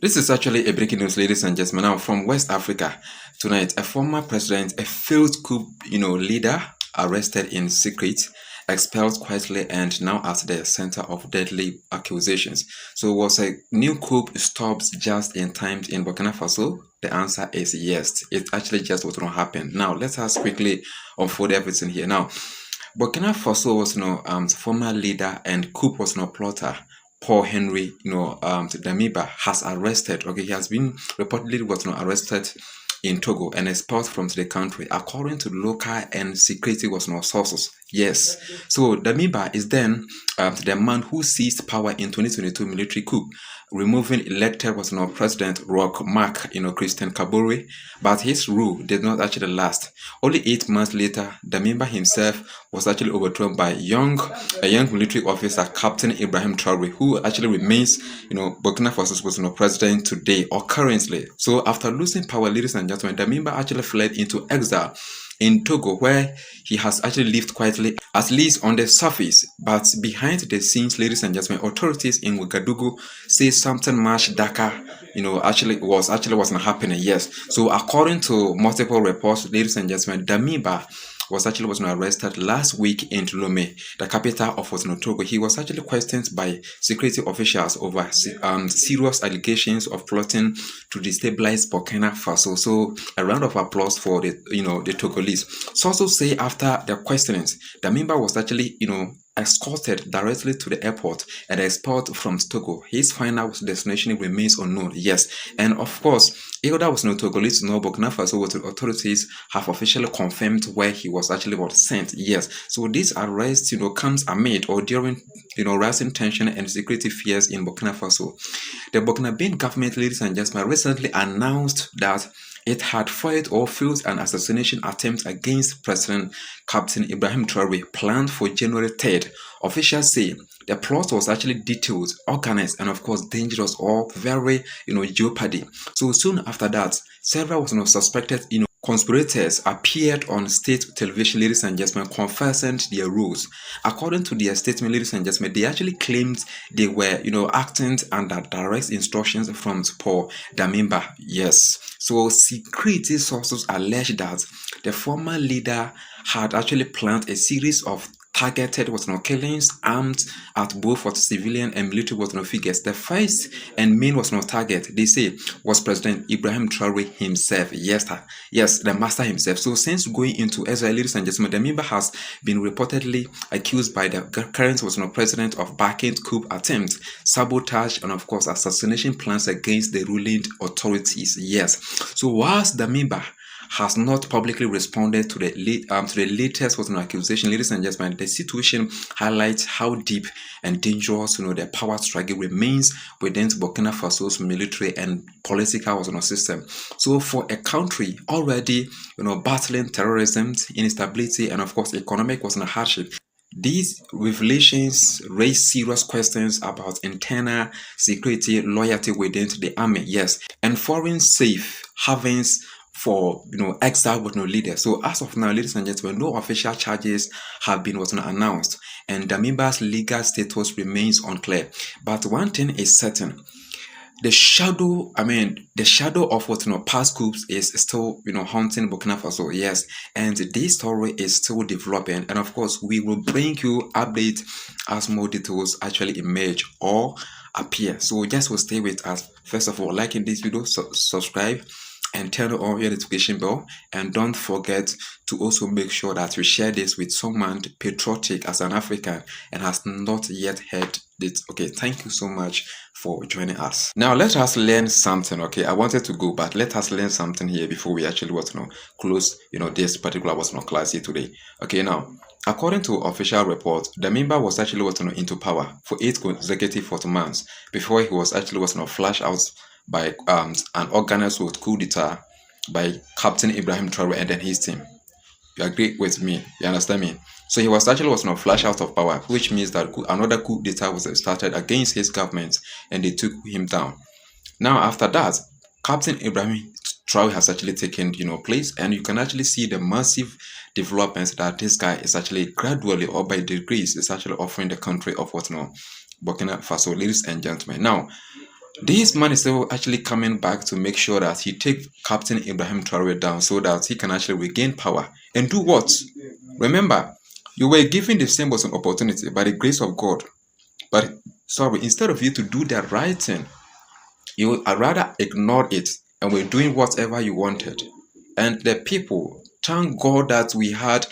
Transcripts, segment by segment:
This is actually a breaking news, ladies and gentlemen. Now, from West Africa tonight, a former president, a failed coup, leader, arrested in secret, expelled quietly, and now at the center of deadly accusations. So, was a new coup stopped just in time in Burkina Faso? The answer is yes. It actually just was not happen. Now, let us quickly unfold everything here. Now, Burkina Faso was former leader and coup was plotter. Paul-Henri Damiba has arrested. Okay, he has been reportedly was arrested in Togo and expelled from the country, according to local and security was sources. Yes, so Damiba is then the man who seized power in 2022 military coup, removing elected was President Roch Marc Christian Kaboré, but his rule did not actually last. Only 8 months later, Damiba himself was actually overthrown by a young military officer, Captain Ibrahim Traoré, who actually remains Burkina Faso's was president today or currently. So after losing power, ladies and gentlemen, Damiba actually fled into exile in Togo, where he has actually lived quietly, at least on the surface. But behind the scenes, ladies and gentlemen, authorities in Ouagadougou say something much darker, wasn't happening. Yes. So according to multiple reports, ladies and gentlemen, Damiba was arrested last week in Lomé, the capital of Togo. He was actually questioned by security officials over serious allegations of plotting to destabilize Burkina Faso. So a round of applause for the Togolese. Sources say after the questionings, the member was actually escorted directly to the airport and expelled from Togo. His final destination remains unknown. Yes, and of course, either was Togolese nor Burkina Faso authorities have officially confirmed where he was actually sent. Yes, so this arrest comes amid or during rising tension and security fears in Burkina Faso. The Burkinabe government, ladies and gentlemen, recently announced that it had foiled or failed an assassination attempt against President Captain Ibrahim Traoré planned for January 3rd. Officials say the plot was actually detailed, organized, and of course dangerous or very jeopardy. So soon after that, several suspected conspirators appeared on state television, ladies and gentlemen, confessing their roles. According to their statement, ladies and gentlemen, they actually claimed they were, acting under direct instructions from Paul Damiba. Yes. So security sources allege that the former leader had actually planned a series of targeted killings aimed at both civilian and military figures. The first and main target, they say, was President Ibrahim Traoré himself. Yes, the master himself. So since going into exile, ladies and gentlemen, the member has been reportedly accused by the current president of backing coup attempts, sabotage, and of course assassination plans against the ruling authorities. Yes. So whilst the member has not publicly responded to the latest accusation, ladies and gentlemen, the situation highlights how deep and dangerous the power struggle remains within Burkina Faso's military and political system. So for a country already battling terrorism, instability, and of course economic hardship, these revelations raise serious questions about internal security, loyalty within the army, yes, and foreign safe havens for exile with no leader. So as of now, ladies and gentlemen, no official charges have been announced, and Damiba's legal status remains unclear. But one thing is certain: the shadow of past coups is still haunting Burkina Faso. Yes, and this story is still developing, and of course we will bring you updates as more details actually emerge or appear. So just will stay with us. First of all, liking this video, subscribe and turn on your notification bell, and don't forget to also make sure that you share this with someone patriotic as an African and has not yet heard it. Okay, thank you so much for joining us. Now let us learn something. Okay, I wanted to go, but let us learn something here before we actually close this particular class here today. Okay, now according to official report, the member was actually into power for 8 consecutive months before he was actually flashed out by an organized coup d'etat by Captain Ibrahim Traoré and then his team. You agree with me? You understand me? So he was actually flashed out of power, which means that another coup d'etat was started against his government and they took him down. Now after that, Captain Ibrahim Traoré has actually taken place, and you can actually see the massive developments that this guy is actually gradually or by degrees is actually offering the country of Burkina Faso, ladies and gentlemen. Now This man is still actually coming back to make sure that he take Captain Ibrahim Traoré down so that he can actually regain power and do what? Remember, you were given the same opportunity by the grace of God. But sorry, instead of you to do the right thing, you rather ignored it and were doing whatever you wanted. And the people, thank God that we had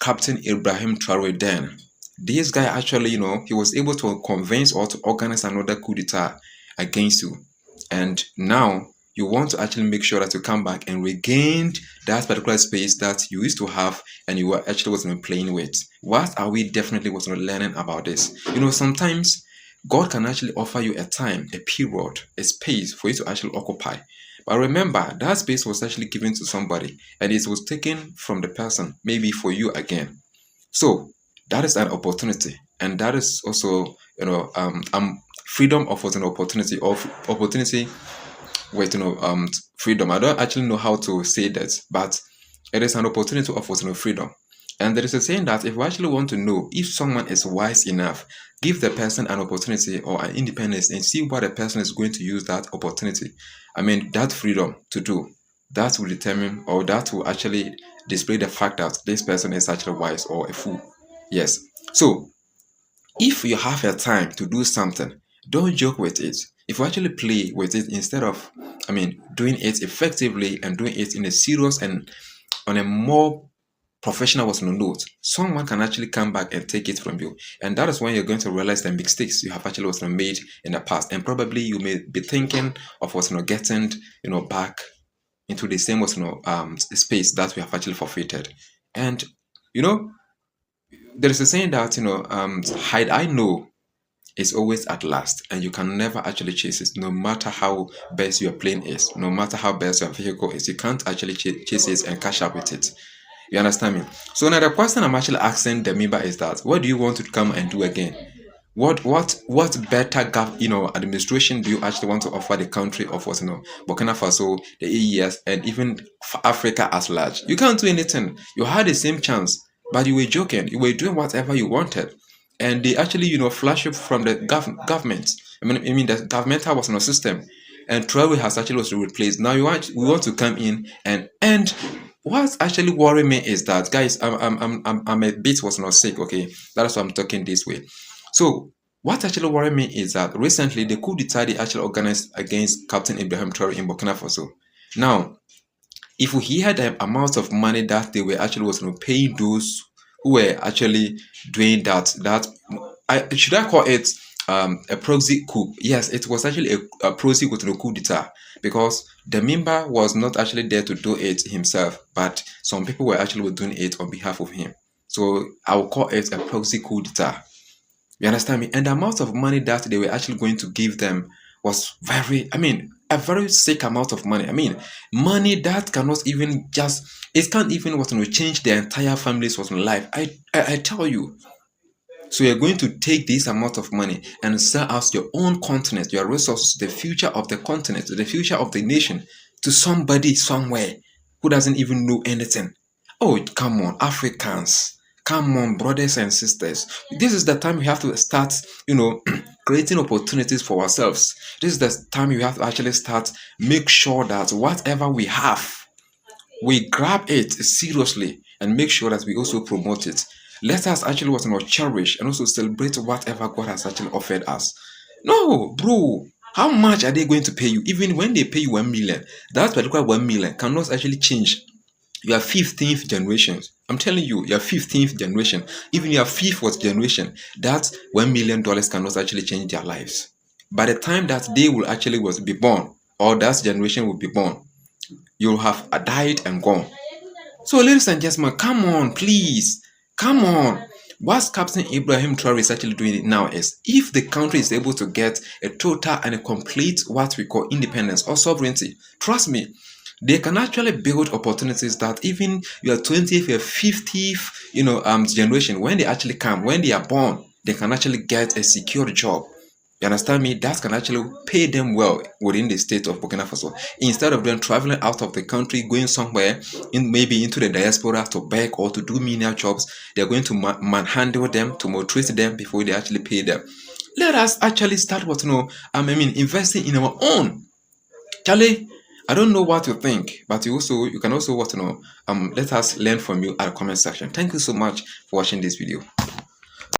Captain Ibrahim Traoré then. This guy actually, he was able to convince or to organize another coup d'etat against you. And now you want to actually make sure that you come back and regain that particular space that you used to have and you were actually wasn't playing with. What are we definitely wasn't learning about this? Sometimes God can actually offer you a time, a period, a space for you to actually occupy. But remember, that space was actually given to somebody and it was taken from the person, maybe for you again. So that is an opportunity. And that is also, freedom offers an opportunity of opportunity with, freedom. I don't actually know how to say that, but it is an opportunity to offer, freedom. And there is a saying that if you actually want to know if someone is wise enough, give the person an opportunity or an independence and see what the person is going to use that opportunity. That freedom to do. That will determine or that will actually display the fact that this person is actually wise or a fool. Yes. So if you have a time to do something, don't joke with it. If you actually play with it instead of, doing it effectively and doing it in a serious and on a more professional note, someone can actually come back and take it from you. And that is when you're going to realize the mistakes you have actually made in the past. And probably you may be thinking of getting, back into the same space that we have actually forfeited. And there is a saying that hide I know is always at last, and you can never actually chase it, no matter how best your plane is, no matter how best your vehicle is. You can't actually chase it and catch up with it. You understand me? So now the question I'm actually asking Damiba is that what do you want to come and do again? What better administration do you actually want to offer the country of Burkina Faso, the AES, and even Africa as large? You can't do anything. You had the same chance, but you were joking. You were doing whatever you wanted, and they actually flash it from the government. The governmental was system, and Traoré has actually was replaced. Now we want to come in and what's actually worrying me is that, guys, I'm a bit was not sick. Okay, that's why I'm talking this way. So what actually worried me is that recently the coup d'etat they actually organized against Captain Ibrahim Traoré in Burkina Faso. Now, if we hear the amount of money that they were actually paying those who were actually doing that should I call it a proxy coup? Yes, it was actually a proxy with the coup d'etat because the member was not actually there to do it himself, but some people were actually doing it on behalf of him. So I will call it a proxy coup d'etat. You understand me? And the amount of money that they were actually going to give them was a very sick amount of money. Money that cannot even it can't even change the entire family's life. I tell you. So you're going to take this amount of money and sell out your own continent, your resources, the future of the continent, the future of the nation to somebody somewhere who doesn't even know anything. Oh, come on, Africans. Come on, brothers and sisters. This is the time we have to start, creating opportunities for ourselves. This is the time we have to actually start, make sure that whatever we have, we grab it seriously and make sure that we also promote it. Let us actually cherish and also celebrate whatever God has actually offered us. No, bro. How much are they going to pay you? Even when they pay you 1 million, that particular 1 million cannot actually change your 15th generation. I'm telling you, your 15th generation, even your 5th generation, that $1 million cannot actually change their lives. By the time that they will actually be born, or that generation will be born, you'll have died and gone. So, ladies and gentlemen, come on, please. Come on. What Captain Ibrahim Traoré is actually doing now is, if the country is able to get a total and a complete what we call independence or sovereignty, trust me, they can actually build opportunities that even your 20th, your 50th, generation, when they actually come, when they are born, they can actually get a secure job. You understand me? That can actually pay them well within the state of Burkina Faso. Instead of them traveling out of the country, going somewhere, maybe into the diaspora to beg or to do menial jobs, they're going to manhandle them, to maltreat them before they actually pay them. Let us actually start investing in our own. Charlie, I don't know what you think, but you can also let us learn from you at the comment section. Thank you so much for watching this video.